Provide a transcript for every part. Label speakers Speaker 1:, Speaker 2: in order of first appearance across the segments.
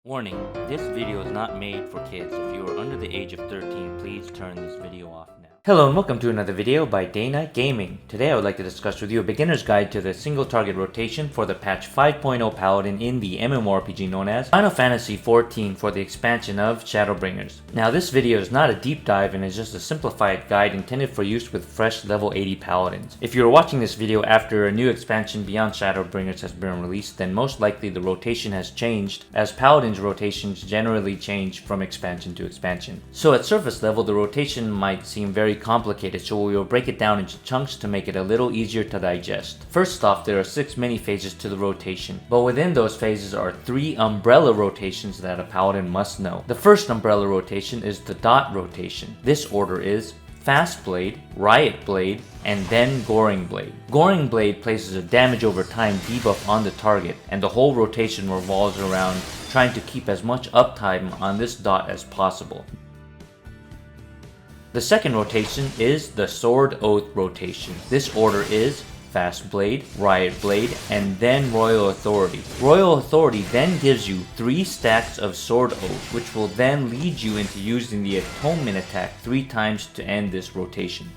Speaker 1: Warning, this video is not made for kids. If you are under the age of 13, please turn this video off now. Hello and welcome to another video by Day Night Gaming. Today I would like to discuss with you a beginner's guide to the single target rotation for the patch 5.0 Paladin in the MMORPG known as Final Fantasy XIV for the expansion of Shadowbringers. Now this video is not a deep dive and is just a simplified guide intended for use with fresh level 80 Paladins. If you are watching this video after a new expansion beyond Shadowbringers has been released, then most likely the rotation has changed, as Paladin's rotations generally change from expansion to expansion. So at surface level the rotation might seem very complicated, so we will break it down into chunks to make it a little easier to digest. First off, there are 6 mini phases to the rotation, but within those phases are 3 umbrella rotations that a paladin must know. The first umbrella rotation is the dot rotation. This order is Fast Blade, Riot Blade, and then Goring Blade. Goring Blade places a damage over time debuff on the target, and the whole rotation revolves around trying to keep as much uptime on this dot as possible. The second rotation is the Sword Oath rotation. This order is Fast Blade, Riot Blade, and then Royal Authority. Royal Authority then gives you 3 stacks of Sword Oath, which will then lead you into using the Atonement attack 3 times to end this rotation.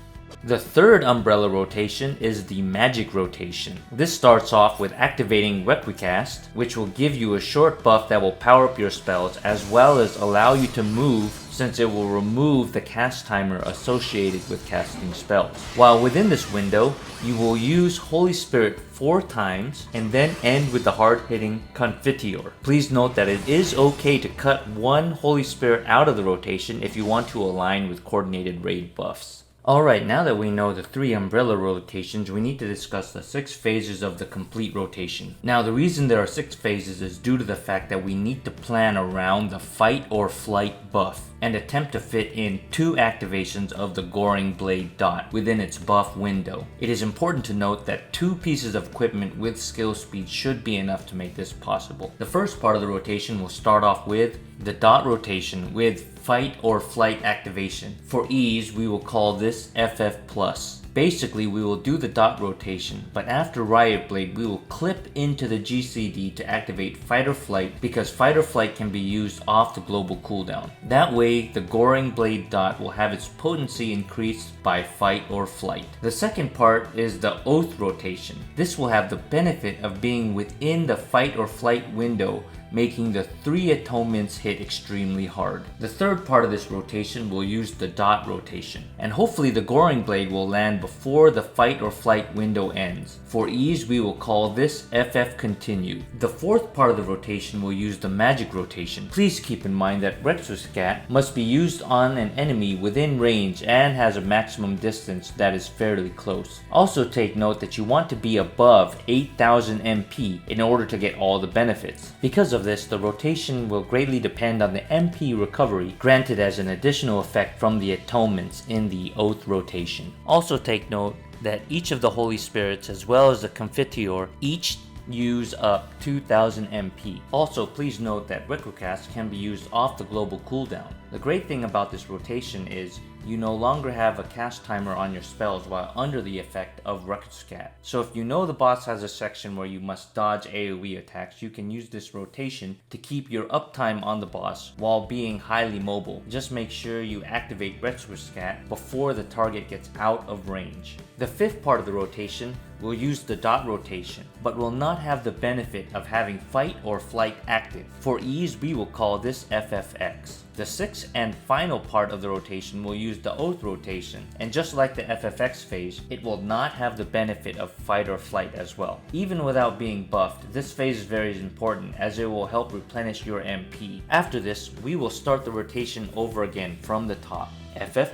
Speaker 1: The third umbrella rotation is the Magic rotation. This starts off with activating Requicast, which will give you a short buff that will power up your spells as well as allow you to move, since it will remove the cast timer associated with casting spells. While within this window, you will use Holy Spirit 4 times and then end with the hard-hitting Confiteor. Please note that it is okay to cut 1 Holy Spirit out of the rotation if you want to align with coordinated raid buffs. Alright, now that we know the 3 umbrella rotations, we need to discuss the 6 phases of the complete rotation. Now the reason there are 6 phases is due to the fact that we need to plan around the fight or flight buff and attempt to fit in 2 activations of the Goring Blade dot within its buff window. It is important to note that 2 pieces of equipment with skill speed should be enough to make this possible. The first part of the rotation will start off with the dot rotation with fight or flight activation. For ease, we will call this FF+. Basically, we will do the dot rotation, but after Riot Blade, we will clip into the GCD to activate Fight or Flight, because Fight or Flight can be used off the global cooldown. That way, the Goring Blade dot will have its potency increased by Fight or Flight. The second part is the Oath rotation. This will have the benefit of being within the Fight or Flight window, making the 3 atonements hit extremely hard. The third part of this rotation will use the dot rotation, and hopefully the Goring Blade will land before the fight or flight window ends. For ease, we will call this FF Continued. The fourth part of the rotation will use the Magic rotation. Please keep in mind that Requicast must be used on an enemy within range and has a maximum distance that is fairly close. Also take note that you want to be above 8000 MP in order to get all the benefits. Because of this, the rotation will greatly depend on the MP recovery granted as an additional effect from the atonements in the Oath rotation. Also take note that each of the Holy Spirits as well as the Confiteor each use up 2000 MP. Also, please note that Requicast can be used off the global cooldown. The great thing about this rotation is you no longer have a cast timer on your spells while under the effect of Requicast. So if you know the boss has a section where you must dodge AoE attacks, you can use this rotation to keep your uptime on the boss while being highly mobile. Just make sure you activate Requicast before the target gets out of range. The fifth part of the rotation will use the dot rotation, but will not have the benefit of having fight or flight active. For ease, we will call this FFX. The sixth and final part of the rotation will use the Oath rotation, and just like the FFX phase, it will not have the benefit of fight or flight as well. Even without being buffed, this phase is very important as it will help replenish your MP. After this, we will start the rotation over again from the top. FF+,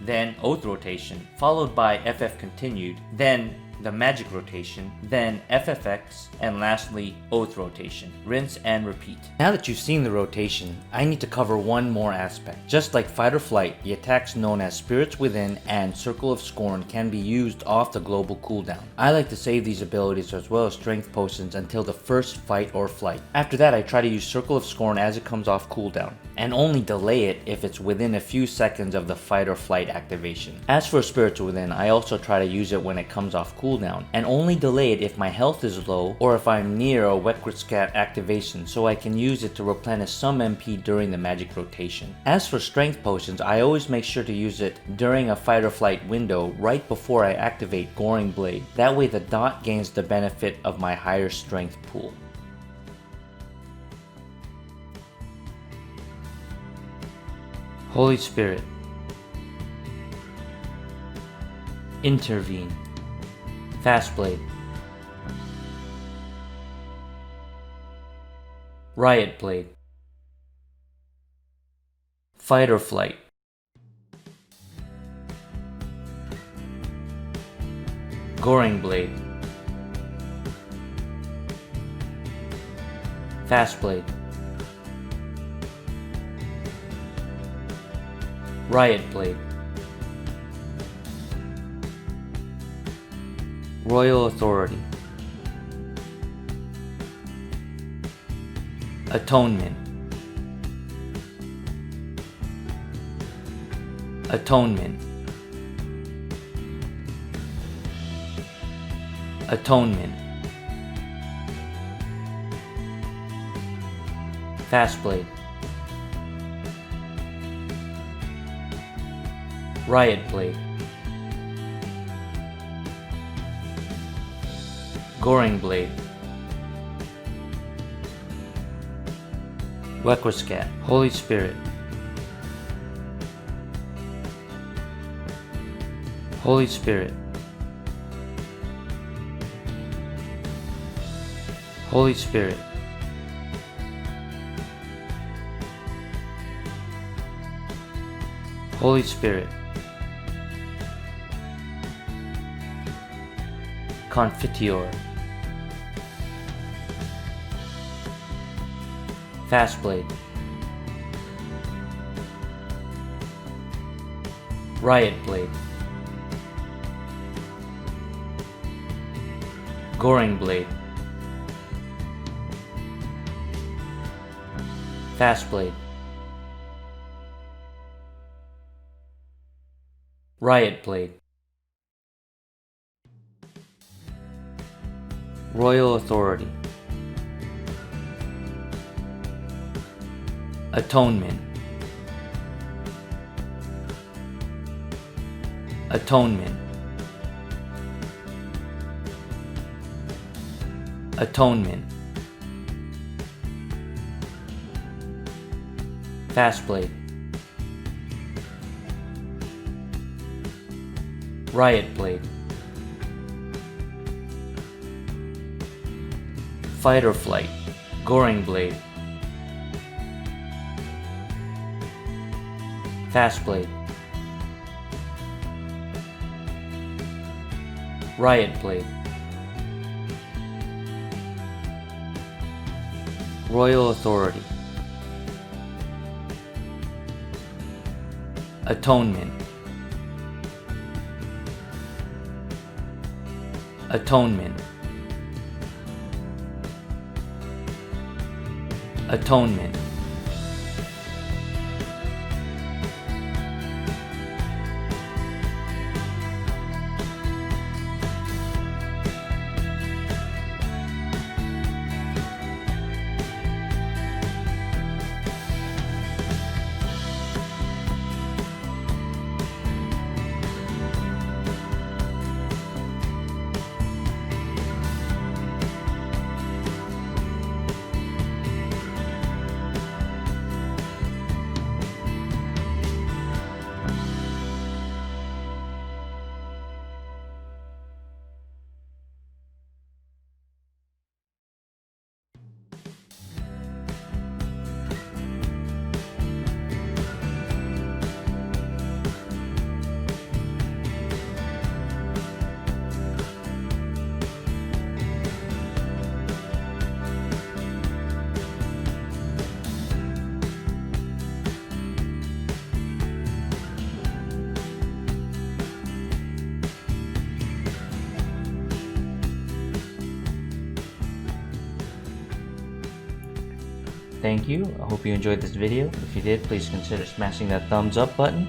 Speaker 1: then Oath rotation, followed by FF Continued, then the Magic rotation, then FFX, and lastly Oath rotation. Rinse and repeat. Now that you've seen the rotation, I need to cover one more aspect. Just like Fight or Flight, the attacks known as Spirits Within and Circle of Scorn can be used off the global cooldown. I like to save these abilities as well as Strength Potions until the first Fight or Flight. After that, I try to use Circle of Scorn as it comes off cooldown, and only delay it if it's within a few seconds of the Fight or Flight activation. As for Spirits Within, I also try to use it when it comes off cooldown. cooldown, and only delay it if my health is low or if I'm near a Wequiscat activation, so I can use it to replenish some MP during the magic rotation. As for strength potions, I always make sure to use it during a fight or flight window right before I activate Goring Blade. That way the dot gains the benefit of my higher strength pool. Holy Spirit. Intervene. Fast Blade. Riot Blade. Fight or Flight. Goring Blade. Fast Blade. Riot Blade. Royal Authority. Atonement. Atonement. Atonement. Fast Blade. Riot Blade. Goring Blade. Wequiscat. Holy Spirit. Holy Spirit. Holy Spirit. Holy Spirit. Confiteor. Fast Blade. Riot Blade. Goring Blade. Fast Blade. Riot Blade. Royal Authority. Atonement. Atonement. Atonement. Fast Blade. Riot Blade. Fight or Flight. Goring Blade. Fast Blade. Riot Blade. Royal Authority. Atonement. Atonement. Atonement. Thank you. I hope you enjoyed this video. If you did, please consider smashing that thumbs up button.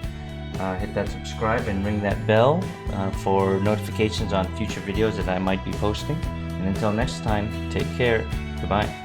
Speaker 1: hit that subscribe and ring that bell for notifications on future videos that I might be posting. And until next time, take care. Goodbye.